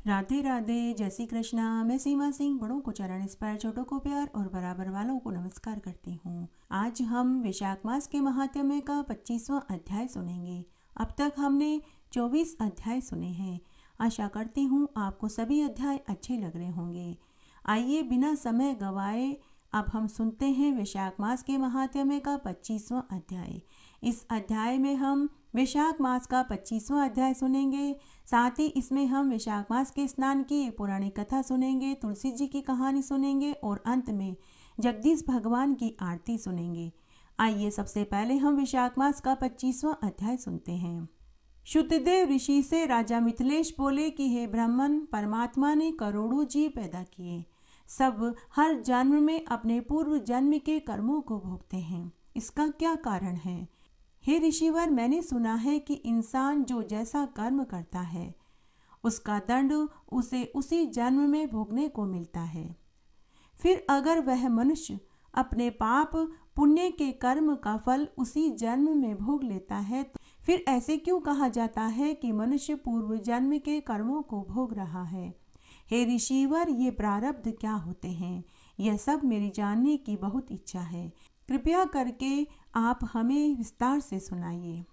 राधे राधे, जय श्री कृष्णा। मैं सीमा सिंह बड़ों को चरण स्पर्श, छोटों को प्यार और बराबर वालों को नमस्कार करती हूँ। आज हम वैशाख मास के महात्म्य का 25वां अध्याय सुनेंगे। अब तक हमने 24 अध्याय सुने हैं। आशा करती हूँ आपको सभी अध्याय अच्छे लग रहे होंगे। आइए बिना समय गवाए अब हम सुनते हैं वैशाख मास के महात्म्य का 25वां अध्याय। इस अध्याय में हम वैशाख मास का 25वां अध्याय सुनेंगे। साथ ही इसमें हम वैशाख मास के स्नान की एक पौराणिक कथा सुनेंगे, तुलसी जी की कहानी सुनेंगे और अंत में जगदीश भगवान की आरती सुनेंगे। आइए सबसे पहले हम वैशाख मास का 25वां अध्याय सुनते हैं। शुद्धदेव ऋषि से राजा मिथिलेश बोले कि हे ब्राह्मण, परमात्मा ने करोड़ों जीव पैदा किए। सब हर जन्म में अपने पूर्व जन्म के कर्मों को भोगते हैं। इसका क्या कारण है? हे ऋषिवर, मैंने सुना है कि इंसान जो जैसा कर्म करता है उसका दंड उसे उसी जन्म में भोगने को मिलता है। फिर अगर वह मनुष्य अपने पाप पुण्य के कर्म का फल उसी जन्म में भोग लेता है तो फिर ऐसे क्यों कहा जाता है कि मनुष्य पूर्व जन्म के कर्मों को भोग रहा है? हे ऋषिवर, ये प्रारब्ध क्या होते हैं? यह सब मेरी जानने की बहुत इच्छा है। कृपया करके आप हमें विस्तार से सुनाइए।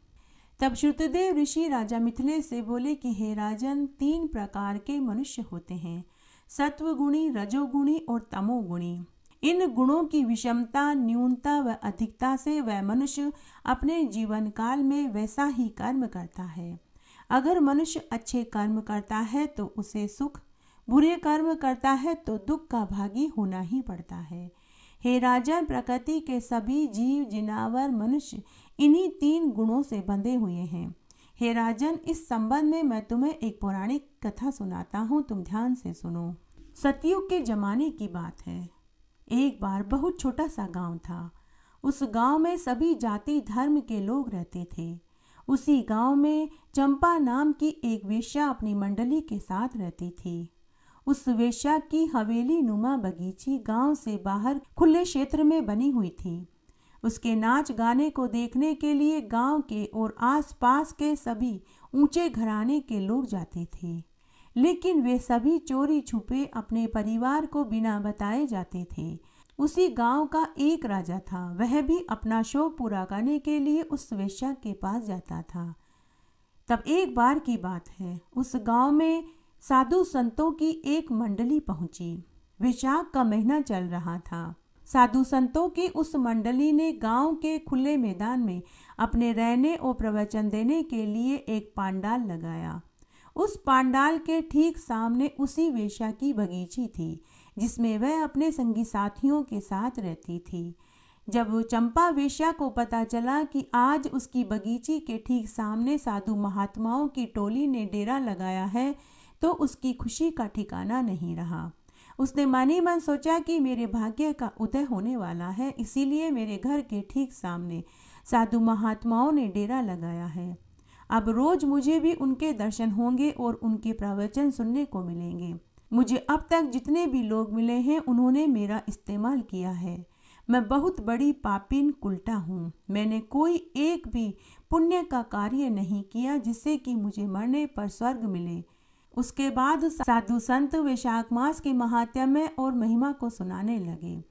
तब श्रुतदेव ऋषि राजा मिथिलेश से बोले कि हे राजन, 3 प्रकार के मनुष्य होते हैं, सत्वगुणी, रजोगुणी और तमोगुणी। इन गुणों की विषमता, न्यूनता व अधिकता से वह मनुष्य अपने जीवन काल में वैसा ही कर्म करता है। अगर मनुष्य अच्छे कर्म करता है तो उसे सुख, बुरे कर्म करता है तो दुख का भागी होना ही पड़ता है। हे राजन, प्रकृति के सभी जीव, जिनावर, मनुष्य इन्हीं 3 गुणों से बंधे हुए हैं। हे राजन, इस संबंध में मैं तुम्हें एक पौराणिक कथा सुनाता हूँ, तुम ध्यान से सुनो। सतयुग के जमाने की बात है। एक बार बहुत छोटा सा गांव था। उस गांव में सभी जाति धर्म के लोग रहते थे। उसी गांव में चंपा नाम की एक वेश्या अपनी मंडली के साथ रहती थी। उस वेश्या की हवेली नुमा बगीची गांव से बाहर खुले क्षेत्र में बनी हुई थी। उसके नाच गाने को देखने के लिए गांव के और आसपास के सभी ऊंचे घराने के लोग जाते थे, लेकिन वे सभी चोरी छुपे अपने परिवार को बिना बताए जाते थे। उसी गांव का एक राजा था। वह भी अपना शौक पूरा करने के लिए उस वेश्या के पास जाता था। तब एक बार की बात है, उस गांव में साधु संतों की एक मंडली पहुंची। वैशाख का महीना चल रहा था। साधु संतों की उस मंडली ने गांव के खुले मैदान में अपने रहने और प्रवचन देने के लिए एक पांडाल लगाया। उस पांडाल के ठीक सामने उसी वेश्या की बगीची थी, जिसमें वह अपने संगी साथियों के साथ रहती थी। जब चंपा वेश्या को पता चला कि आज उसकी बगीची के ठीक सामने साधु महात्माओं की टोली ने डेरा लगाया है, तो उसकी खुशी का ठिकाना नहीं रहा। उसने मन ही मन सोचा कि मेरे भाग्य का उदय होने वाला है, इसीलिए मेरे घर के ठीक सामने साधु महात्माओं ने डेरा लगाया है। अब रोज मुझे भी उनके दर्शन होंगे और उनके प्रवचन सुनने को मिलेंगे। मुझे अब तक जितने भी लोग मिले हैं उन्होंने मेरा इस्तेमाल किया है। मैं बहुत बड़ी पापिन कुलटा हूँ। मैंने कोई एक भी पुण्य का कार्य नहीं किया जिससे कि मुझे मरने पर स्वर्ग मिले। उसके बाद साधु संत वैशाख मास के महात्म्य और महिमा को सुनाने लगे।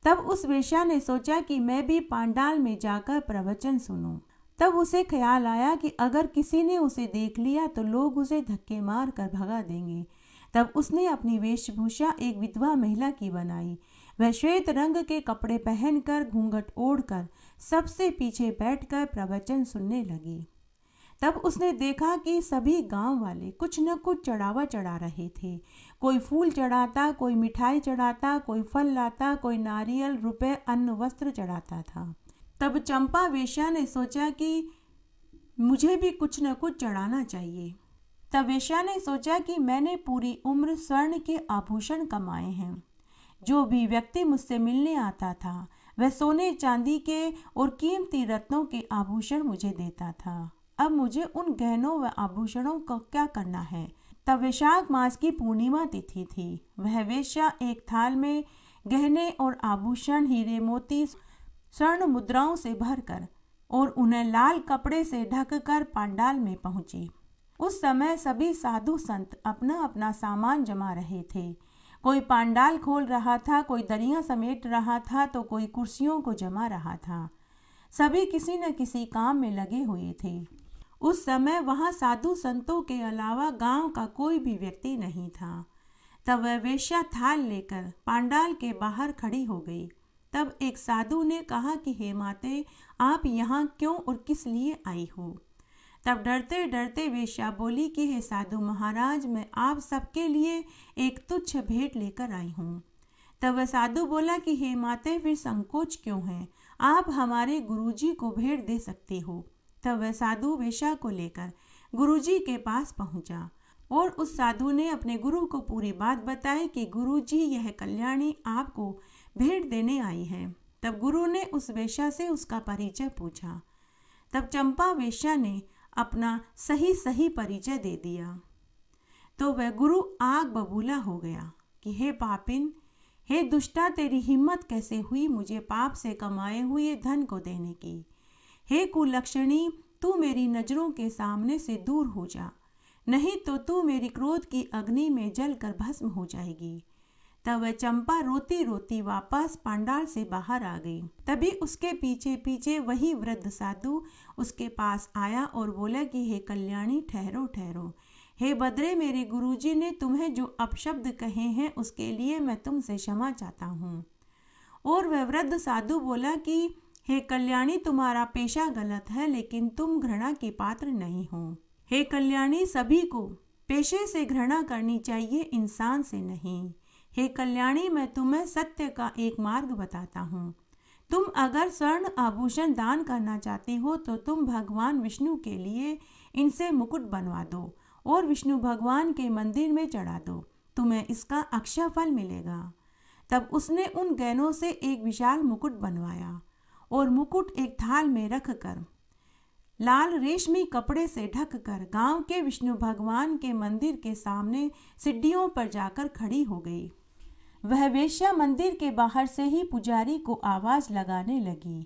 तब उस वेश्या ने सोचा कि मैं भी पांडाल में जाकर प्रवचन सुनूं। तब उसे ख्याल आया कि अगर किसी ने उसे देख लिया तो लोग उसे धक्के मार कर भगा देंगे। तब उसने अपनी वेशभूषा एक विधवा महिला की बनाई। वह श्वेत रंग के कपड़े पहनकर, घूंघट ओढ़कर सबसे पीछे बैठकर प्रवचन सुनने लगी। तब उसने देखा कि सभी गांव वाले कुछ न कुछ चढ़ावा चढ़ा रहे थे। कोई फूल चढ़ाता, कोई मिठाई चढ़ाता, कोई फल लाता, कोई नारियल, रुपए, अन्न, वस्त्र चढ़ाता था। तब चंपा वेश्या ने सोचा कि मुझे भी कुछ न कुछ चढ़ाना चाहिए। तब वेश्या ने सोचा कि मैंने पूरी उम्र स्वर्ण के आभूषण कमाए हैं। जो भी व्यक्ति मुझसे मिलने आता था वह सोने चांदी के और कीमती रत्नों के आभूषण मुझे देता था। अब मुझे उन गहनों व आभूषणों का क्या करना है? तब वैशाख मास की पूर्णिमा तिथि थी। वह वेश्या एक थाल में गहने और आभूषण, हीरे मोती, स्वर्ण मुद्राओं से भरकर और उन्हें लाल कपड़े से ढककर पांडाल में पहुंची। उस समय सभी साधु संत अपना अपना सामान जमा रहे थे। कोई पांडाल खोल रहा था, कोई दरियां समेट रहा था, तो कोई कुर्सियों को जमा रहा था। सभी किसी न किसी काम में लगे हुए थे। उस समय वहां साधु संतों के अलावा गांव का कोई भी व्यक्ति नहीं था। तब वह वेश्या थाल लेकर पांडाल के बाहर खड़ी हो गई। तब एक साधु ने कहा कि हे माते, आप यहाँ क्यों और किस लिए आई हो? तब डरते डरते वेश्या बोली कि हे साधु महाराज, मैं आप सबके लिए एक तुच्छ भेंट लेकर आई हूँ। तब वह साधु बोला कि हे माते, फिर संकोच क्यों है? आप हमारे गुरुजी को भेंट दे सकती हो। तब वह साधु वेश्या को लेकर गुरुजी के पास पहुंचा और उस साधु ने अपने गुरु को पूरी बात बताई कि गुरुजी, यह कल्याणी आपको भेंट देने आई है। तब गुरु ने उस वेश्या से उसका परिचय पूछा। तब चंपा वेश्या ने अपना सही परिचय दे दिया। तो वह गुरु आग बबूला हो गया कि हे पापिन, हे दुष्टा, तेरी हिम्मत कैसे हुई मुझे पाप से कमाए हुए धन को देने की? हे कुलक्षणी, तू मेरी नजरों के सामने से दूर हो जा, नहीं तो तू मेरी क्रोध की अग्नि में जलकर भस्म हो जाएगी। तब वह चंपा रोती रोती वापस पांडाल से बाहर आ गई। तभी उसके पीछे पीछे वही वृद्ध साधु उसके पास आया और बोला कि हे कल्याणी, ठहरो ठहरो। हे बद्रे, मेरे गुरुजी ने तुम्हें जो अपशब्द कहे हैं उसके लिए मैं तुमसे क्षमा चाहता हूँ। और वह वृद्ध साधु बोला कि हे कल्याणी, तुम्हारा पेशा गलत है, लेकिन तुम घृणा के पात्र नहीं हो। हे कल्याणी, सभी को पेशे से घृणा करनी चाहिए, इंसान से नहीं। हे कल्याणी, मैं तुम्हें सत्य का एक मार्ग बताता हूँ। तुम अगर स्वर्ण आभूषण दान करना चाहती हो तो तुम भगवान विष्णु के लिए इनसे मुकुट बनवा दो और विष्णु भगवान के मंदिर में चढ़ा दो, तुम्हें इसका अक्षय फल मिलेगा। तब उसने उन गहनों से एक विशाल मुकुट बनवाया और मुकुट एक थाल में रखकर लाल रेशमी कपड़े से ढककर गांव के विष्णु भगवान के मंदिर के सामने सीढ़ियों पर जाकर खड़ी हो गई। वह वेश्या मंदिर के बाहर से ही पुजारी को आवाज लगाने लगी।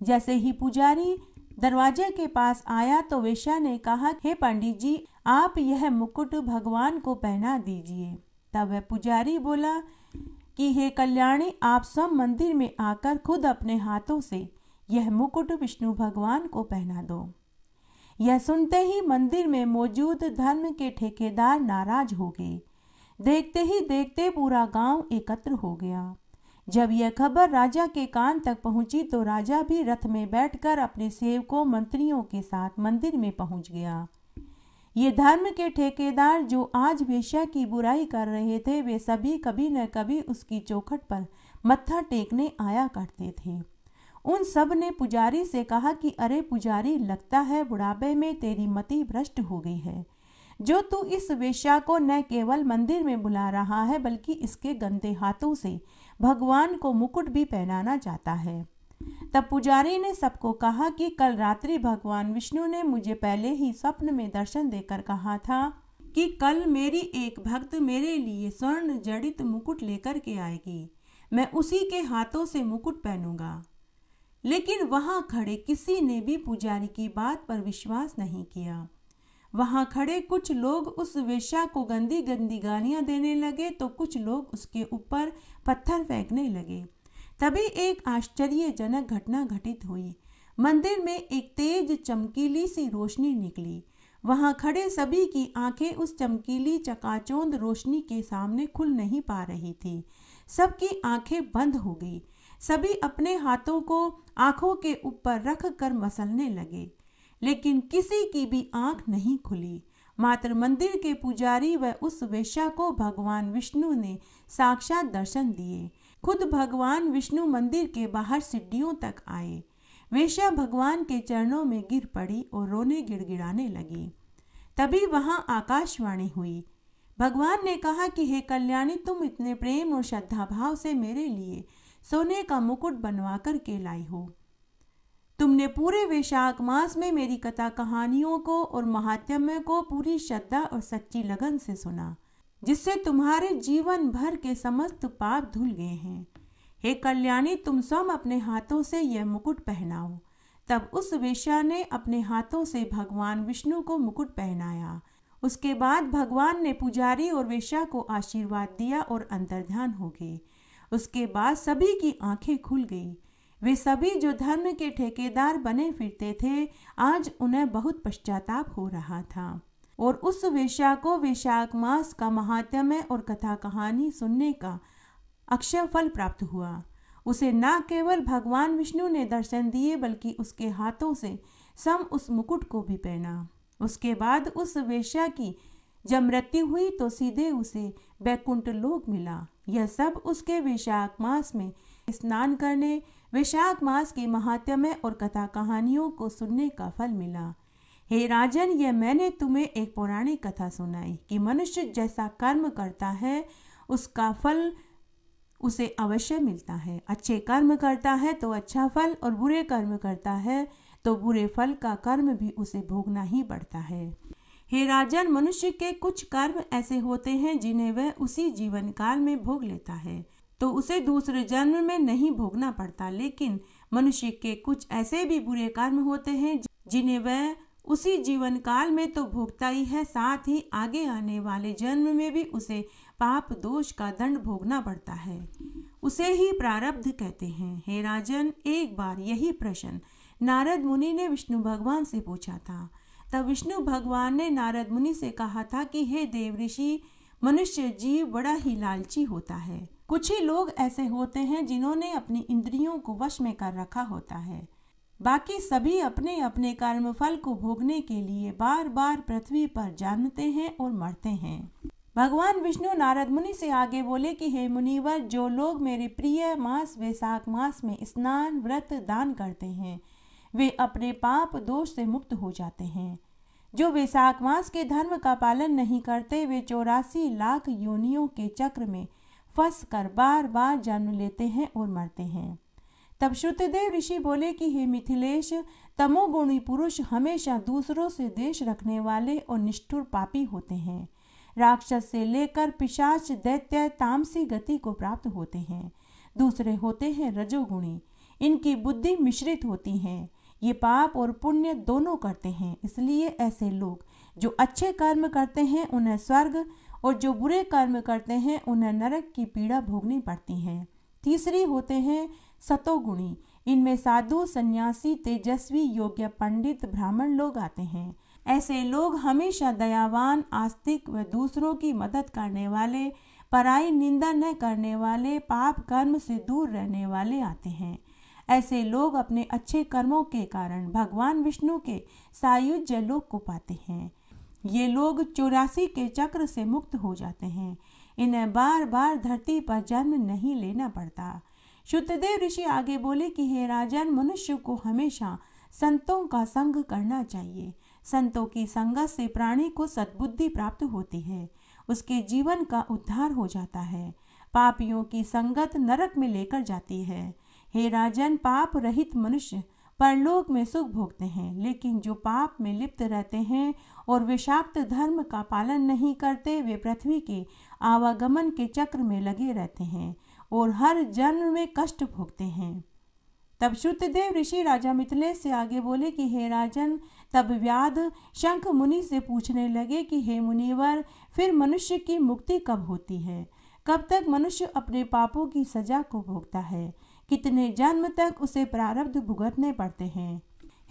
जैसे ही पुजारी दरवाजे के पास आया तो वेश्या ने कहा, हे पंडित जी, आप यह मुकुट भगवान को पहना दीजिए। तब वह पुजारी बोला कि हे कल्याणी, आप सब मंदिर में आकर खुद अपने हाथों से यह मुकुट विष्णु भगवान को पहना दो। यह सुनते ही मंदिर में मौजूद धर्म के ठेकेदार नाराज हो गए। देखते ही देखते पूरा गांव एकत्र हो गया। जब यह खबर राजा के कान तक पहुंची तो राजा भी रथ में बैठकर अपने सेवकों मंत्रियों के साथ मंदिर में पहुंच गया। ये धर्म के ठेकेदार जो आज वेश्या की बुराई कर रहे थे, वे सभी कभी न कभी उसकी चौखट पर मत्था टेकने आया करते थे। उन सब ने पुजारी से कहा कि अरे पुजारी, लगता है बुढ़ापे में तेरी मति भ्रष्ट हो गई है, जो तू इस वेश्या को न केवल मंदिर में बुला रहा है बल्कि इसके गंदे हाथों से भगवान को मुकुट भी पहनाना चाहता है। तब पुजारी ने सबको कहा कि कल रात्रि भगवान विष्णु ने मुझे पहले ही स्वप्न में दर्शन देकर कहा था कि कल मेरी एक भक्त मेरे लिए स्वर्ण जड़ित मुकुट लेकर के आएगी, मैं उसी के हाथों से मुकुट पहनूंगा। लेकिन वहां खड़े किसी ने भी पुजारी की बात पर विश्वास नहीं किया। वहां खड़े कुछ लोग उस वेश्या को गंदी गंदी गालियां देने लगे तो कुछ लोग उसके ऊपर पत्थर फेंकने लगे। तभी एक आश्चर्यजनक घटना घटित हुई। मंदिर में एक तेज चमकीली सी रोशनी निकली। वहां खड़े सभी की आंखें उस चमकीली चकाचौंध रोशनी के सामने खुल नहीं पा रही थी। सबकी आंखें बंद हो गई। सभी अपने हाथों को आंखों के ऊपर रख कर मसलने लगे, लेकिन किसी की भी आंख नहीं खुली। मात्र मंदिर के पुजारी व उस वेश्या को भगवान विष्णु ने साक्षात दर्शन दिए। खुद भगवान विष्णु मंदिर के बाहर सीढ़ियों तक आए। वेश्या भगवान के चरणों में गिर पड़ी और रोने गिड़गिड़ाने लगी। तभी वहां आकाशवाणी हुई। भगवान ने कहा कि हे कल्याणी, तुम इतने प्रेम और श्रद्धा भाव से मेरे लिए सोने का मुकुट बनवा कर के लाई हो। तुमने पूरे वैशाख मास में मेरी कथा कहानियों को और महात्म्य को पूरी श्रद्धा और सच्ची लगन से सुना, जिससे तुम्हारे जीवन भर के समस्त पाप धुल गए हैं। हे कल्याणी, तुम स्वयं अपने हाथों से यह मुकुट पहनाओ तब उस वेश्या ने अपने हाथों से भगवान विष्णु को मुकुट पहनाया। उसके बाद भगवान ने पुजारी और वेश्या को आशीर्वाद दिया और अंतर्ध्यान हो गए। उसके बाद सभी की आंखें खुल गई। वे सभी जो धर्म के ठेकेदार बने फिरते थे, आज उन्हें बहुत पश्चाताप हो रहा था। और उस वेश्या को वैशाख मास का महात्म्य और कथा कहानी सुनने का अक्षय फल प्राप्त हुआ। उसे न केवल भगवान विष्णु ने दर्शन दिए, बल्कि उसके हाथों से सम उस मुकुट को भी पहना। उसके बाद उस वेश्या की जब मृत्यु हुई तो सीधे उसे बैकुंठ लोक मिला। यह सब उसके वैशाख मास में स्नान करने, वैशाख मास के महात्म्य और कथा कहानियों को सुनने का फल मिला। हे राजन, यह मैंने तुम्हें एक पौराणिक कथा सुनाई कि मनुष्य जैसा कर्म करता है उसका फल उसे अवश्य मिलता है। अच्छे कर्म करता है तो अच्छा फल, और बुरे कर्म करता है तो बुरे फल का कर्म भी उसे भोगना ही पड़ता है। हे राजन, मनुष्य के कुछ कर्म ऐसे होते हैं जिन्हें वह उसी जीवन काल में भोग लेता है तो उसे दूसरे जन्म में नहीं भोगना पड़ता, लेकिन मनुष्य के कुछ ऐसे भी बुरे कर्म होते हैं जिन्हें वह उसी जीवन काल में तो भोगता ही है, साथ ही आगे आने वाले जन्म में भी उसे पाप दोष का दंड भोगना पड़ता है। उसे ही प्रारब्ध कहते हैं। हे राजन, एक बार यही प्रश्न नारद मुनि ने विष्णु भगवान से पूछा था। तब विष्णु भगवान ने नारद मुनि से कहा था कि हे देव ऋषि, मनुष्य जीव बड़ा ही लालची होता है। कुछ ही लोग ऐसे होते हैं जिन्होंने अपनी इंद्रियों को वश में कर रखा होता है, बाकी सभी अपने अपने कर्म फल को भोगने के लिए बार बार पृथ्वी पर जन्मते हैं और मरते हैं। भगवान विष्णु नारद मुनि से आगे बोले कि हे मुनिवर, जो लोग मेरे प्रिय मास वैशाख मास में स्नान, व्रत, दान करते हैं वे अपने पाप दोष से मुक्त हो जाते हैं। जो वैशाख मास के धर्म का पालन नहीं करते वे 84 लाख योनियों के चक्र में फंस कर बार बार जन्म लेते हैं और मरते हैं। तब श्रुतदेव ऋषि बोले कि हे मिथिलेश, तमोगुणी पुरुष हमेशा दूसरों से द्वेष रखने वाले और निष्ठुर पापी होते हैं। राक्षस से लेकर पिशाच, दैत्य, तामसी गति को प्राप्त होते हैं। दूसरे होते हैं रजोगुणी, इनकी बुद्धि मिश्रित होती है। ये पाप और पुण्य दोनों करते हैं, इसलिए ऐसे लोग जो अच्छे कर्म करते हैं उन्हें स्वर्ग, और जो बुरे कर्म करते हैं उन्हें नरक की पीड़ा भोगनी पड़ती है। तीसरी होते हैं सतोगुणी, इनमें साधु, सन्यासी, तेजस्वी, योग्य, पंडित, ब्राह्मण लोग आते हैं। ऐसे लोग हमेशा दयावान, आस्तिक व दूसरों की मदद करने वाले, पराई निंदा न करने वाले, पाप कर्म से दूर रहने वाले आते हैं। ऐसे लोग अपने अच्छे कर्मों के कारण भगवान विष्णु के सायुज्य लोक को पाते हैं। ये लोग 84 के चक्र से मुक्त हो जाते हैं। इन्हें बार बार धरती पर जन्म नहीं लेना पड़ता। श्रुतदेव ऋषि आगे बोले कि हे राजन, मनुष्य को हमेशा संतों का संग करना चाहिए। संतों की संगत से प्राणी को सद्बुद्धि प्राप्त होती है, उसके जीवन का उद्धार हो जाता है। पापियों की संगत नरक में लेकर जाती है। हे राजन, पाप रहित मनुष्य परलोक में सुख भोगते हैं, लेकिन जो पाप में लिप्त रहते हैं और विषाक्त धर्म का पालन नहीं करते वे पृथ्वी के आवागमन के चक्र में लगे रहते हैं और हर जन्म में कष्ट भोगते हैं। तब श्रुतदेव ऋषि राजा मिथिलेश से आगे बोले कि हे राजन, तब व्याध शंख मुनि से पूछने लगे कि हे मुनिवर, फिर मनुष्य की मुक्ति कब होती है? कब तक मनुष्य अपने पापों की सजा को भोगता है? कितने जन्म तक उसे प्रारब्ध भुगतने पड़ते हैं?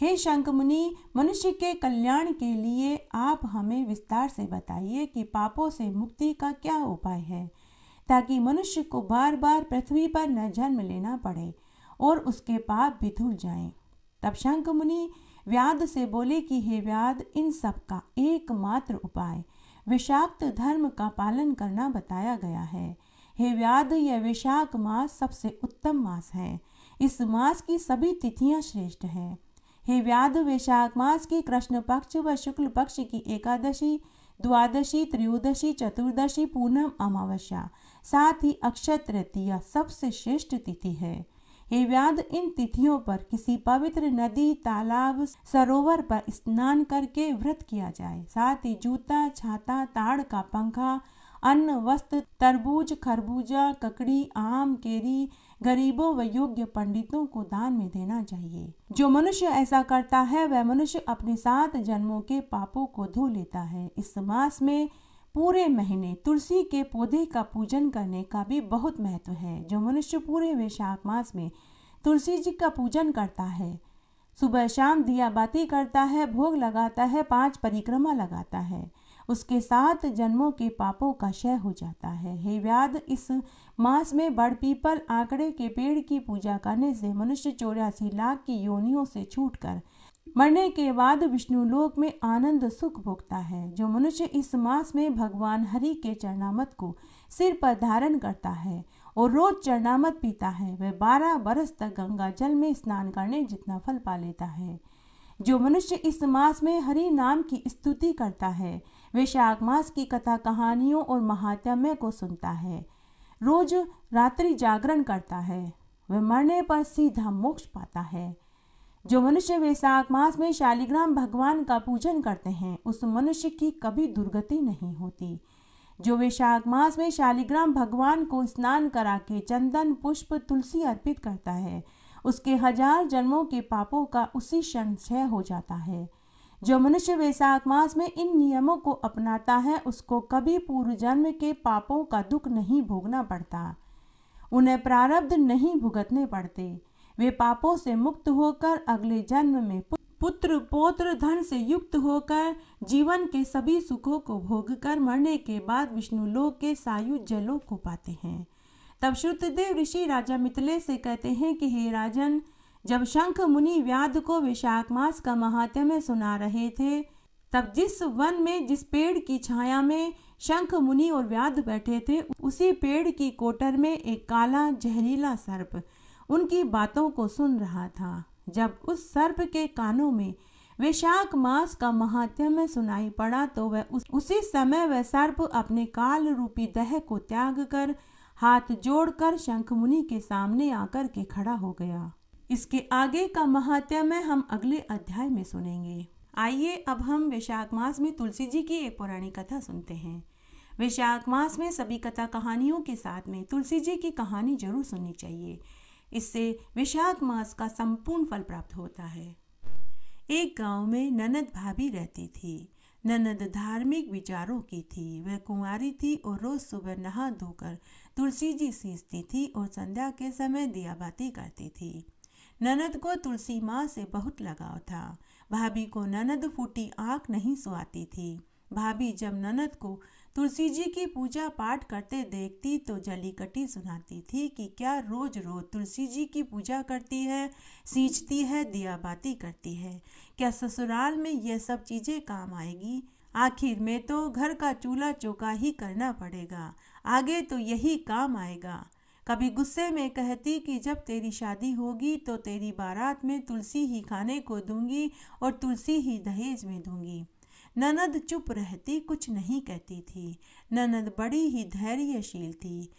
हे शंख मुनि, मनुष्य के कल्याण के लिए आप हमें विस्तार से बताइए कि पापों से मुक्ति का क्या उपाय है, ताकि मनुष्य को बार बार पृथ्वी पर न जन्म लेना पड़े और उसके पाप भी धुल जाएं। तब शंख मुनि व्याध से बोले कि हे व्याध, इन सब का एकमात्र उपाय विषाक्त धर्म का पालन करना बताया गया है। हे व्याध, यह वैशाख मास सबसे उत्तम मास है। इस मास की सभी तिथियां श्रेष्ठ हैं। हे व्याध, वैशाख मास की कृष्ण पक्ष व शुक्ल पक्ष की एकादशी, द्वादशी, त्रयोदशी, चतुर्दशी, पूर्णम अमावस्या, साथ ही अक्षय तृतीया सबसे श्रेष्ठ तिथि है। हे व्याध, इन तिथियों पर किसी पवित्र नदी, तालाब, सरोवर पर स्नान करके व्रत किया जाए। साथ ही जूता, छाता, ताड़ का पंखा अन्न, वस्त्र, तरबूज, खरबूजा, ककड़ी, आम, केरी गरीबों व योग्य पंडितों को दान में देना चाहिए। जो मनुष्य ऐसा करता है वह मनुष्य अपने 7 जन्मों के पापों को धो लेता है। इस मास में पूरे महीने तुलसी के पौधे का पूजन करने का भी बहुत महत्व है। जो मनुष्य पूरे वैशाख मास में तुलसी जी का पूजन करता है, सुबह शाम दिया बाती करता है, भोग लगाता है, 5 परिक्रमा लगाता है, उसके 7 जन्मों के पापों का क्षय हो जाता है। हे व्याध, इस मास में बड़ पीपल आंकड़े के पेड़ की पूजा करने से मनुष्य 84 लाख की योनियों से छूटकर मरने के बाद विष्णु लोक में आनंद सुख भोगता है। जो मनुष्य इस मास में भगवान हरि के चरणामृत को सिर पर धारण करता है और रोज चरणामृत पीता है, वह 12 बरस तक गंगा जल में स्नान करने जितना फल पा लेता है। जो मनुष्य इस मास में हरि नाम की स्तुति करता है, वैशाख मास की कथा कहानियों और महात्म्य को सुनता है, रोज रात्रि जागरण करता है, वह मरने पर सीधा मोक्ष पाता है। जो मनुष्य वैशाख मास में शालिग्राम भगवान का पूजन करते हैं, उस मनुष्य की कभी दुर्गति नहीं होती। जो वैशाख मास में शालिग्राम भगवान को स्नान करा के चंदन, पुष्प, तुलसी अर्पित करता है, उसके 1000 जन्मों के पापों का उसी क्षण क्षय हो जाता है। जो मनुष्य वैशाख मास में इन नियमों को अपनाता है, उसको कभी पूर्व जन्म के पापों का दुख नहीं भोगना पड़ता, उन्हें प्रारब्ध नहीं भुगतने पड़ते। वे पापों से मुक्त होकर अगले जन्म में पुत्र, पौत्र, धन से युक्त होकर जीवन के सभी सुखों को भोगकर मरने के बाद विष्णु लोक के सायुज्य लोक को पाते हैं। तब श्रुतदेव ऋषि राजा मिथिलेश से कहते हैं कि हे राजन, जब शंख मुनि व्याध को वैशाख मास का महात्म्य सुना रहे थे, तब जिस वन में जिस पेड़ की छाया में शंख मुनि और व्याध बैठे थे, उसी पेड़ की कोटर में एक काला जहरीला सर्प उनकी बातों को सुन रहा था। जब उस सर्प के कानों में वैशाख मास का महात्म्य सुनाई पड़ा तो वह उसी समय वह सर्प अपने काल रूपी देह को त्याग कर हाथ जोड़कर शंख मुनि के सामने आकर के खड़ा हो गया। इसके आगे का महात्म्य हम अगले अध्याय में सुनेंगे। आइए अब हम वैशाख मास में तुलसी जी की एक पौराणिक कथा सुनते हैं। वैशाख मास में सभी कथा कहानियों के साथ में तुलसी जी की कहानी जरूर सुननी चाहिए। इससे वैशाख मास का संपूर्ण फल प्राप्त होता है। एक गांव में ननद भाभी रहती थी। ननद धार्मिक विचारों की थी। वह कुंवारी थी और रोज सुबह नहा धोकर तुलसी जी सींचती थी और संध्या के समय दिया बाती करती थी। ननद को तुलसी माँ से बहुत लगाव था। भाभी को ननद फूटी आँख नहीं सुहाती थी। भाभी जब ननद को तुलसी जी की पूजा पाठ करते देखती तो जली कटी सुनाती थी कि क्या रोज रोज तुलसी जी की पूजा करती है, सींचती है, दिया बाती करती है, क्या ससुराल में यह सब चीजें काम आएगी? आखिर में तो घर का चूल्हा चौका ही करना पड़ेगा, आगे तो यही काम आएगा। कभी गुस्से में कहती कि जब तेरी शादी होगी तो तेरी बारात में तुलसी ही खाने को दूंगी और तुलसी ही दहेज में दूंगी। ननद चुप रहती, कुछ नहीं कहती थी। ननद बड़ी ही धैर्यशील थी।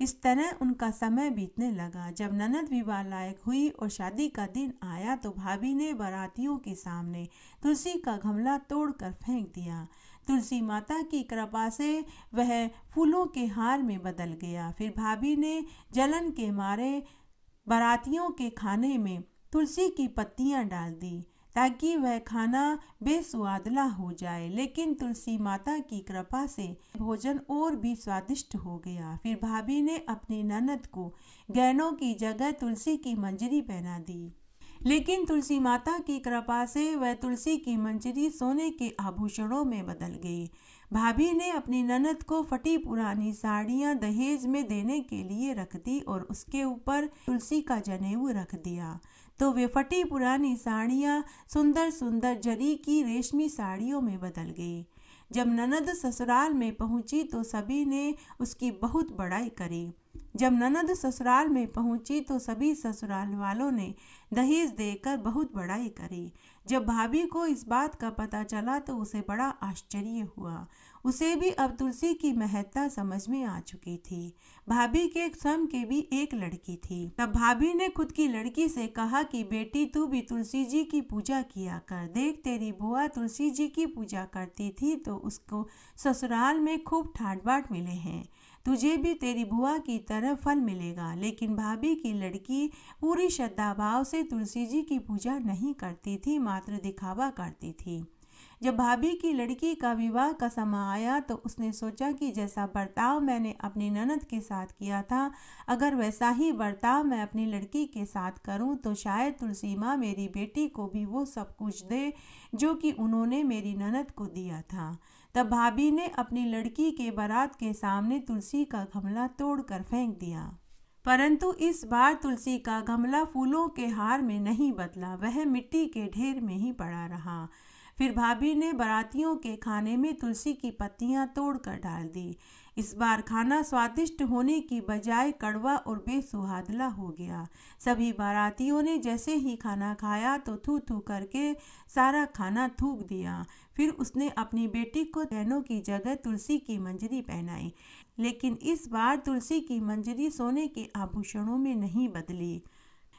इस तरह उनका समय बीतने लगा। जब ननद विवाह लायक हुई और शादी का दिन आया तो भाभी ने बारातियों के सामने तुलसी का गमला तोड़कर फेंक दिया। तुलसी माता की कृपा से वह फूलों के हार में बदल गया। फिर भाभी ने जलन के मारे बारातियों के खाने में तुलसी की पत्तियां डाल दी ताकि वह खाना बेस्वादला हो जाए, लेकिन तुलसी माता की कृपा से भोजन और भी स्वादिष्ट हो गया। फिर भाभी ने अपनी ननद को गहनों की जगह तुलसी की मंजरी पहना दी, लेकिन तुलसी माता की कृपा से वह तुलसी की मंजरी सोने के आभूषणों में बदल गई। भाभी ने अपनी ननद को फटी पुरानी साड़ियाँ दहेज में देने के लिए रख दी और उसके ऊपर तुलसी का जनेऊ रख दिया, तो वे फटी पुरानी साड़ियाँ सुंदर सुंदर जरी की रेशमी साड़ियों में बदल गई। जब ननद ससुराल में पहुंची तो सभी ने उसकी बहुत बड़ाई करी। जब ननद ससुराल में पहुंची तो सभी ससुराल वालों ने दहेज देकर बहुत बड़ाई करी। जब भाभी को इस बात का पता चला तो उसे बड़ा आश्चर्य हुआ। उसे भी अब तुलसी की महत्ता समझ में आ चुकी थी। भाभी के स्वयं के भी एक लड़की थी। तब भाभी ने खुद की लड़की से कहा कि बेटी तू भी तुलसी जी की पूजा किया कर। देख तेरी बुआ तुलसी जी की पूजा करती थी तो उसको ससुराल में खूब ठाट बाट मिले हैं। तुझे भी तेरी बुआ की तरह फल मिलेगा। लेकिन भाभी की लड़की पूरी श्रद्धा भाव से तुलसी जी की पूजा नहीं करती थी, मात्र दिखावा करती थी। जब भाभी की लड़की का विवाह का समय आया तो उसने सोचा कि जैसा बर्ताव मैंने अपनी ननद के साथ किया था, अगर वैसा ही बर्ताव मैं अपनी लड़की के साथ करूं तो शायद तुलसी माँ मेरी बेटी को भी वो सब कुछ दे जो कि उन्होंने मेरी ननद को दिया था। तब भाभी ने अपनी लड़की के बारात के सामने तुलसी का गमला तोड़कर फेंक दिया। परंतु इस बार तुलसी का गमला फूलों के हार में नहीं बदला, वह मिट्टी के ढेर में ही पड़ा रहा। फिर भाभी ने बारातियों के खाने में तुलसी की पत्तियां तोड़कर डाल दी। इस बार खाना स्वादिष्ट होने की बजाय कड़वा और बेसुहादला हो गया। सभी बारातियों ने जैसे ही खाना खाया तो थू थू करके सारा खाना थूक दिया। फिर उसने अपनी बेटी को गहनों की जगह तुलसी की मंजरी पहनाई, लेकिन इस बार तुलसी की मंजरी सोने के आभूषणों में नहीं बदली।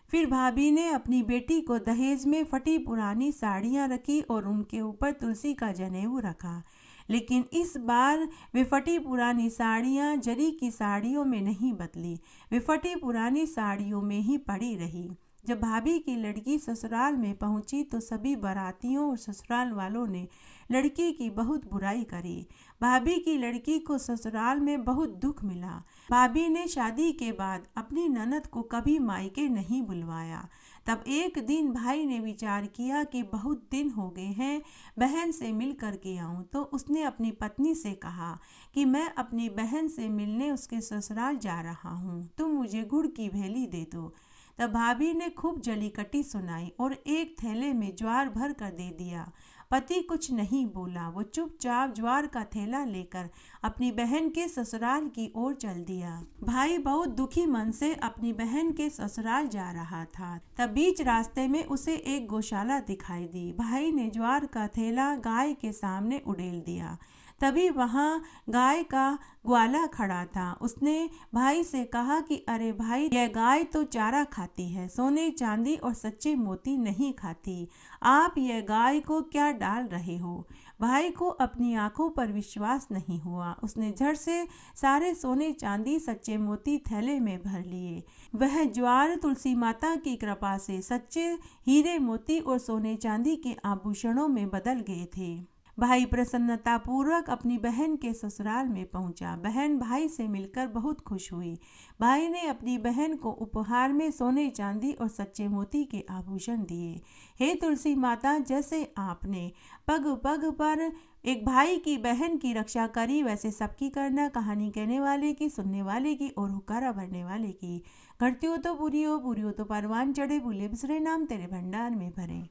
फिर भाभी ने अपनी बेटी को दहेज में फटी पुरानी साड़ियाँ रखी और उनके ऊपर तुलसी का जनेऊ रखा, लेकिन इस बार वे फटी पुरानी साड़ियाँ जरी की साड़ियों में नहीं बदली, वे फटी पुरानी साड़ियों में ही पड़ी रही। जब भाभी की लड़की ससुराल में पहुंची तो सभी बारातियों और ससुराल वालों ने लड़की की बहुत बुराई करी। भाभी की लड़की को ससुराल में बहुत दुख मिला। भाभी ने शादी के बाद अपनी ननद को कभी मायके नहीं बुलवाया। तब एक दिन भाई ने विचार किया कि बहुत दिन हो गए हैं, बहन से मिल कर के आऊँ। तो उसने अपनी पत्नी से कहा कि मैं अपनी बहन से मिलने उसके ससुराल जा रहा हूँ, तुम मुझे गुड़ की भेली दे दो। तब भाभी ने खूब जली कटी सुनाई और एक थैले में ज्वार भर कर दे दिया। पति कुछ नहीं बोला, वो चुपचाप ज्वार का थैला लेकर अपनी बहन के ससुराल की ओर चल दिया। भाई बहुत दुखी मन से अपनी बहन के ससुराल जा रहा था। तब बीच रास्ते में उसे एक गौशाला दिखाई दी। भाई ने ज्वार का थैला गाय के सामने उड़ेल दिया। तभी वहाँ गाय का ग्वाला खड़ा था। उसने भाई से कहा कि अरे भाई, यह गाय तो चारा खाती है, सोने चांदी और सच्चे मोती नहीं खाती। आप यह गाय को क्या डाल रहे हो? भाई को अपनी आंखों पर विश्वास नहीं हुआ। उसने झट से सारे सोने चांदी सच्चे मोती थैले में भर लिए। वह ज्वार तुलसी माता की कृपा से सच्चे हीरे मोती और सोने चांदी के आभूषणों में बदल गए थे। भाई प्रसन्नता पूर्वक अपनी बहन के ससुराल में पहुंचा। बहन भाई से मिलकर बहुत खुश हुई। भाई ने अपनी बहन को उपहार में सोने चांदी और सच्चे मोती के आभूषण दिए। हे तुलसी माता, जैसे आपने पग पग पर एक भाई की बहन की रक्षा करी, वैसे सबकी करना। कहानी कहने वाले की, सुनने वाले की और हुक्कारा भरने वाले की। घटती हो तो पूरी हो तो परवान चढ़े, भूले बिसरे नाम तेरे भंडार में भरे।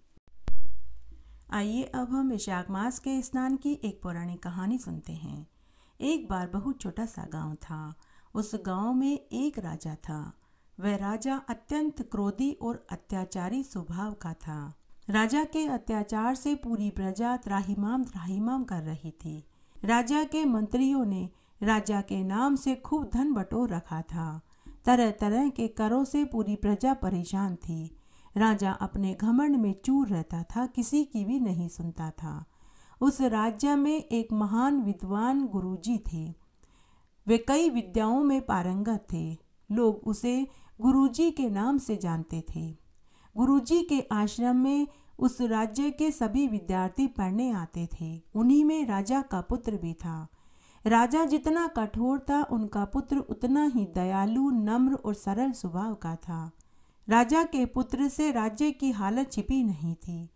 आइए अब हम वैशाख मास के स्नान की एक पौराणिक कहानी सुनते हैं। एक बार बहुत छोटा सा गांव था। उस गांव में एक राजा था। वह राजा अत्यंत क्रोधी और अत्याचारी स्वभाव का था। राजा के अत्याचार से पूरी प्रजा त्राहिमाम त्राहिमाम कर रही थी। राजा के मंत्रियों ने राजा के नाम से खूब धन बटोर रखा था। तरह तरह के करों से पूरी प्रजा परेशान थी। राजा अपने घमंड में चूर रहता था, किसी की भी नहीं सुनता था। उस राज्य में एक महान विद्वान गुरुजी थे। वे कई विद्याओं में पारंगत थे। लोग उसे गुरुजी के नाम से जानते थे। गुरुजी के आश्रम में उस राज्य के सभी विद्यार्थी पढ़ने आते थे। उन्हीं में राजा का पुत्र भी था। राजा जितना कठोर था, उनका पुत्र उतना ही दयालु, नम्र और सरल स्वभाव का था। राजा के पुत्र से राज्य की हालत छिपी नहीं थी।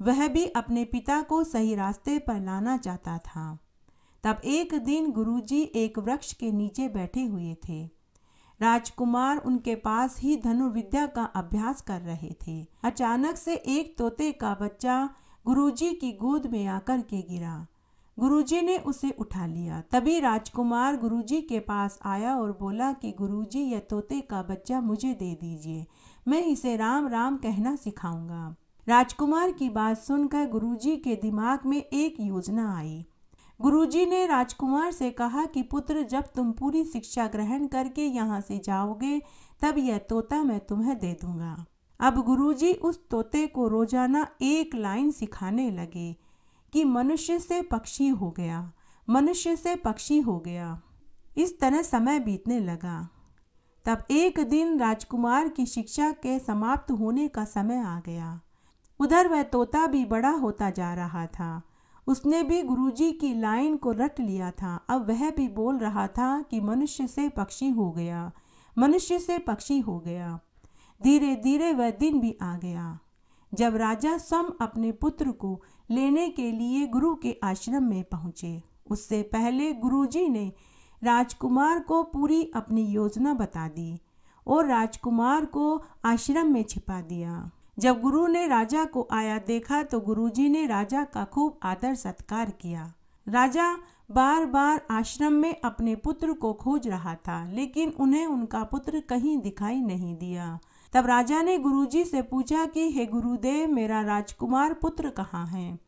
वह भी अपने पिता को सही रास्ते पर लाना चाहता था। तब एक दिन गुरुजी एक वृक्ष के नीचे बैठे हुए थे। राजकुमार उनके पास ही धनुर्विद्या का अभ्यास कर रहे थे। अचानक से एक तोते का बच्चा गुरुजी की गोद में आकर के गिरा। गुरुजी ने उसे उठा लिया। तभी राजकुमार गुरुजी के पास आया और बोला कि गुरुजी, यह तोते का बच्चा मुझे दे दीजिए, मैं इसे राम राम कहना सिखाऊंगा। राजकुमार की बात सुनकर गुरुजी के दिमाग में एक योजना आई। गुरुजी ने राजकुमार से कहा कि पुत्र, जब तुम पूरी शिक्षा ग्रहण करके यहाँ से जाओगे तब यह तोता मैं तुम्हें दे दूंगा। अब गुरुजी उस तोते को रोजाना एक लाइन सिखाने लगे कि मनुष्य से पक्षी हो गया, मनुष्य से पक्षी हो गया। इस तरह समय बीतने लगा। तब एक दिन राजकुमार की शिक्षा के समाप्त होने का समय आ गया। उधर वह तोता भी बड़ा होता जा रहा था। उसने भी गुरुजी की लाइन को रट लिया था। अब वह भी बोल रहा था कि मनुष्य से पक्षी हो गया, मनुष्य से पक्षी हो गया। धीरे धीरे वह दिन भी आ गया जब राजा सम अपने पुत्र को लेने के लिए गुरु के आश्रम में पहुँचे। उससे पहले गुरुजी ने राजकुमार को पूरी अपनी योजना बता दी और राजकुमार को आश्रम में छिपा दिया। जब गुरु ने राजा को आया देखा तो गुरुजी ने राजा का खूब आदर सत्कार किया। राजा बार बार आश्रम में अपने पुत्र को खोज रहा था, लेकिन उन्हें उनका पुत्र कहीं दिखाई नहीं दिया। तब राजा ने गुरुजी से पूछा कि हे गुरुदेव, मेरा राजकुमार पुत्र कहाँ है?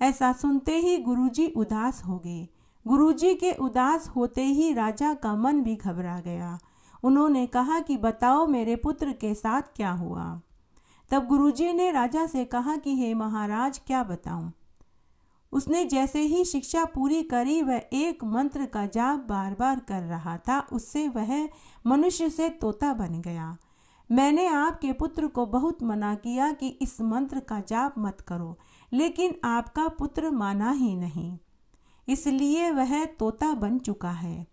ऐसा सुनते ही गुरुजी उदास हो गए। गुरुजी के उदास होते ही राजा का मन भी घबरा गया। उन्होंने कहा कि बताओ मेरे पुत्र के साथ क्या हुआ? तब गुरुजी ने राजा से कहा कि हे महाराज, क्या बताऊं? उसने जैसे ही शिक्षा पूरी करी वह एक मंत्र का जाप बार बार कर रहा था। उससे वह मनुष्य से तोता बन गया। मैंने आपके पुत्र को बहुत मना किया कि इस मंत्र का जाप मत करो, लेकिन आपका पुत्र माना ही नहीं, इसलिए वह तोता बन चुका है।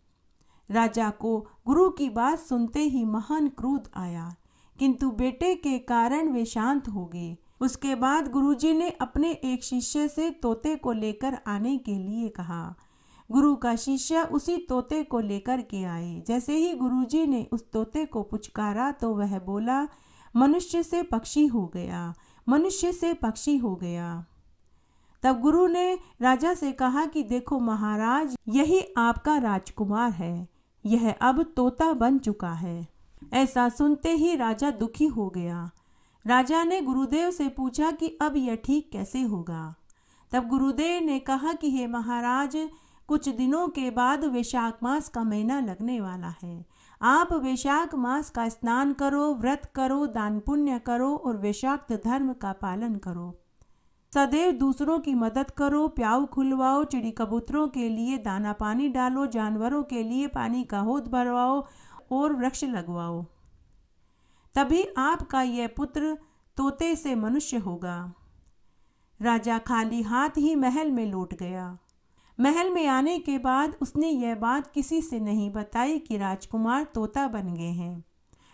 राजा को गुरु की बात सुनते ही महान क्रोध आया, किंतु बेटे के कारण वे शांत हो गए। उसके बाद गुरुजी ने अपने एक शिष्य से तोते को लेकर आने के लिए कहा। गुरु का शिष्य उसी तोते को लेकर के आए। जैसे ही गुरुजी ने उस तोते को पुचकारा तो वह बोला, मनुष्य से पक्षी हो गया, मनुष्य से पक्षी हो गया। तब गुरु ने राजा से कहा कि देखो महाराज, यही आपका राजकुमार है, यह अब तोता बन चुका है। ऐसा सुनते ही राजा दुखी हो गया। राजा ने गुरुदेव से पूछा कि अब यह ठीक कैसे होगा? तब गुरुदेव ने कहा कि हे महाराज, कुछ दिनों के बाद वैशाख मास का महीना लगने वाला है। आप वैशाख मास का स्नान करो, व्रत करो, दान पुण्य करो और वैशाख धर्म का पालन करो। सदैव दूसरों की मदद करो, प्याऊ खुलवाओ, चिड़ी कबूतरों के लिए दाना पानी डालो, जानवरों के लिए पानी का हौद भरवाओ और वृक्ष लगवाओ। तभी आपका यह पुत्र तोते से मनुष्य होगा। राजा खाली हाथ ही महल में लौट गया। महल में आने के बाद उसने यह बात किसी से नहीं बताई कि राजकुमार तोता बन गए हैं,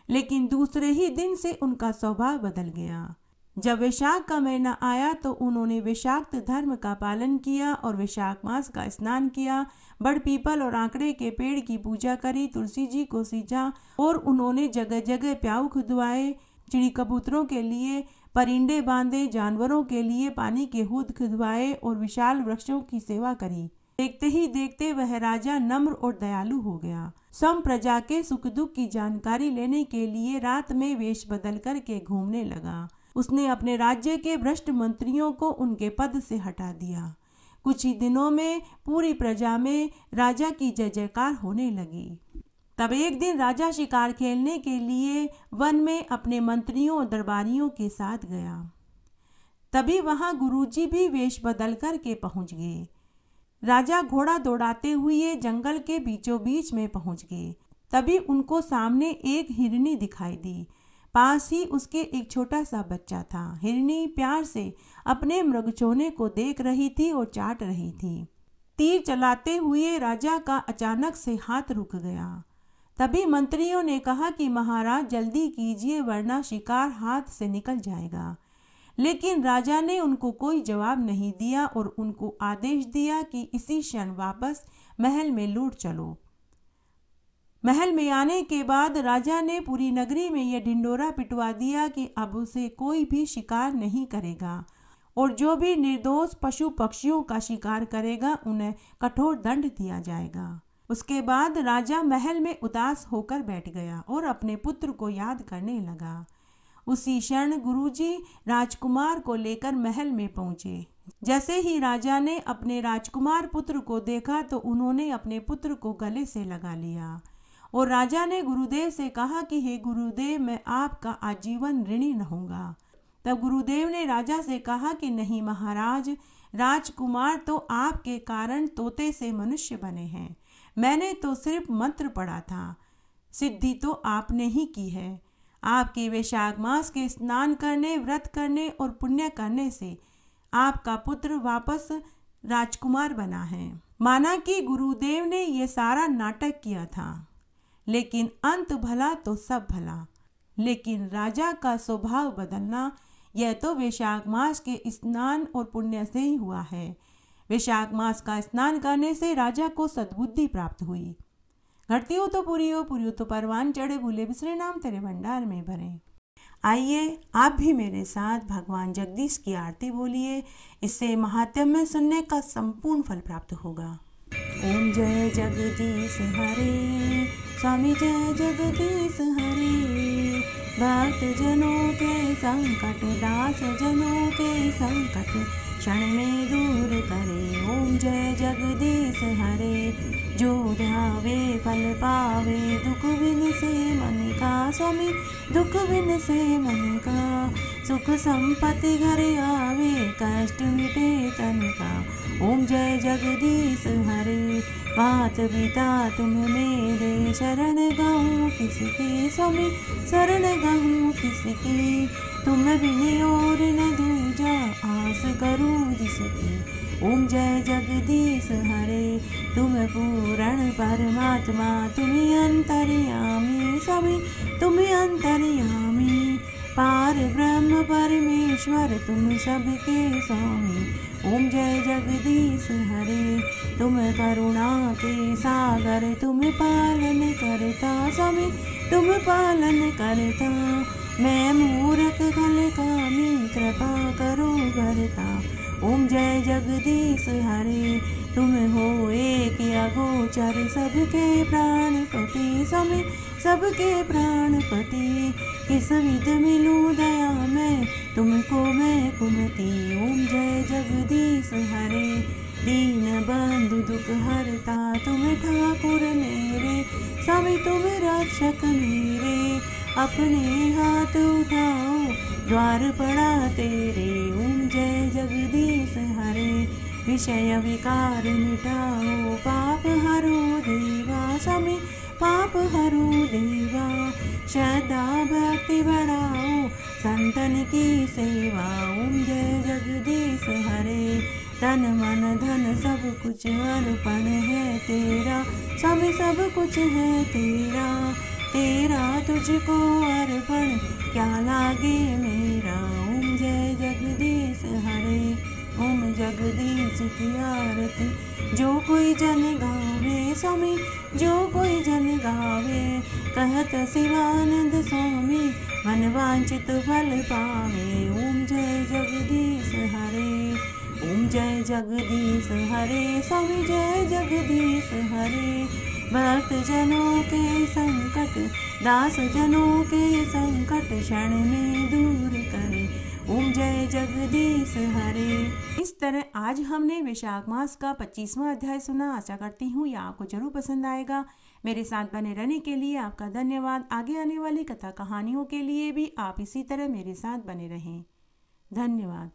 लेकिन दूसरे ही दिन से उनका स्वभाव बदल गया। जब वैशाख का महीना आया तो उन्होंने वैशाख धर्म का पालन किया और वैशाख मास का स्नान किया। बड़ पीपल और आंकड़े के पेड़ की पूजा करी, तुलसी जी को सींचा और उन्होंने जगह जगह प्याऊ खुदवाए, चिड़ी कबूतरों के लिए परिंदे बांधे, जानवरों के लिए पानी के हौद खुदवाए और विशाल वृक्षों की सेवा करी। देखते ही देखते वह राजा नम्र और दयालु हो गया। सम प्रजा के सुख दुख की जानकारी लेने के लिए रात में वेश बदल कर के घूमने लगा। उसने अपने राज्य के भ्रष्ट मंत्रियों को उनके पद से हटा दिया। कुछ ही दिनों में पूरी प्रजा में राजा की जय जयकार होने लगी। तब एक दिन राजा शिकार खेलने के लिए वन में अपने मंत्रियों और दरबारियों के साथ गया। तभी वहां गुरुजी भी वेश बदल कर के पहुंच गए। राजा घोड़ा दौड़ाते हुए जंगल के बीचों बीच में पहुंच गए। तभी उनको सामने एक हिरनी दिखाई दी। पास ही उसके एक छोटा सा बच्चा था। हिरनी प्यार से अपने मृगचौने को देख रही थी और चाट रही थी। तीर चलाते हुए राजा का अचानक से हाथ रुक गया। तभी मंत्रियों ने कहा कि महाराज जल्दी कीजिए वरना शिकार हाथ से निकल जाएगा। लेकिन राजा ने उनको कोई जवाब नहीं दिया और उनको आदेश दिया कि इसी क्षण वापस महल में लौट चलो। महल में आने के बाद राजा ने पूरी नगरी में यह ढिंडोरा पिटवा दिया कि अब उसे कोई भी शिकार नहीं करेगा और जो भी निर्दोष पशु पक्षियों का शिकार करेगा उन्हें कठोर दंड दिया जाएगा। उसके बाद राजा महल में उदास होकर बैठ गया और अपने पुत्र को याद करने लगा। उसी क्षण गुरुजी राजकुमार को लेकर महल में पहुंचे। जैसे ही राजा ने अपने राजकुमार पुत्र को देखा तो उन्होंने अपने पुत्र को गले से लगा लिया और राजा ने गुरुदेव से कहा कि हे गुरुदेव, मैं आपका आजीवन ऋणी रहूंगा। तब गुरुदेव ने राजा से कहा कि नहीं महाराज, राजकुमार तो आपके कारण तोते से मनुष्य बने हैं। मैंने तो सिर्फ मंत्र पढ़ा था, सिद्धि तो आपने ही की है। आपके वैशाख मास के स्नान करने, व्रत करने और पुण्य करने से आपका पुत्र वापस राजकुमार बना है। माना कि गुरुदेव ने ये सारा नाटक किया था, लेकिन अंत भला तो सब भला। लेकिन राजा का स्वभाव बदलना, यह तो वैशाख मास के स्नान और पुण्य से ही हुआ है। वैशाख मास का स्नान करने से राजा को सद्बुद्धि प्राप्त हुई। घटती हो तो पूरी हो तो परवान चढ़े, भूले बिसरे नाम तेरे भंडार में भरे। आइए आप भी मेरे साथ भगवान जगदीश की आरती बोलिए, इससे महात्म्य सुनने का संपूर्ण फल प्राप्त होगा। ओम जय जगदीश हरे, स्वामी जय जगदीश हरे। भक्त जनों के संकट, दास जनों के संकट क्षण में दूर करे। ओम जय जगदीश हरे। जो ध्यावे फल पावे, दुख बिन से मन का स्वामी, दुख बिन से मन का। सुख संपत्ति घर आवे, कष्ट मिटे तन का। ओम जय जगदीश हरे। मात पिता तुम मेरे, शरण गहूँ किसकी स्वामी, शरण गहूँ किसकी। तुम बिन और न दूजा, आस करूँ जिसकी। ओम जय जगदीश हरे। तुम पूर्ण परमात्मा, तुम अंतर्यामी स्वामी, तुम अंतर्यामी। पार ब्रह्म परमेश्वर, तुम सबके स्वामी। ओम जय जगदीश हरे। तुम करुणा के सागर, तुम पालन करता स्वामी, तुम पालन करता। मैं मूर्ख खल कामी, कृपा करो करता। ओम जय जगदीश हरे। तुम हो एक अगोचर, सबके प्राणपति स्वामी, सबके प्राणपति। किस विध मिलूं दया मैं, तुमको मैं कुमति। ओम जय जगदीश हरे। दीन बंधु दुख हरता, तुम ठाकुर मेरे स्वामी, तुम रक्षक मेरे। अपने हाथ उठाओ, द्वार पड़ा तेरे। ओम जय जगदीश हरे। विषय विकार मिटाओ, पाप हरो देवा स्वामी, पाप हरो देवा। श्रद्धा भक्ति बढ़ाओ, संतन की सेवा। ओम जय जगदीश हरे। तन मन धन सब कुछ अर्पण है तेरा स्वामी, सब कुछ है तेरा। तेरा तुझको अर्पण, क्या लागे मेरा। ओम जय जगदीश हरे। ओम जगदीश की आरती, जो कोई जन गावे स्वामी, जो कोई जन गावे। कहत शिवानंद स्वामी, मन वांछित फल पावे। ओम जय जगदीश हरे। ओम जय जगदीश हरे। स्वामी जय जगदीश हरे। भक्त जनों के संकट, दास जनों के संकट क्षण में दूर करे। ओम जय जगदीश हरे। इस तरह आज हमने वैशाख मास का 25वां अध्याय सुना। आशा करती हूँ यह आपको जरूर पसंद आएगा। मेरे साथ बने रहने के लिए आपका धन्यवाद। आगे आने वाली कथा कहानियों के लिए भी आप इसी तरह मेरे साथ बने रहें। धन्यवाद।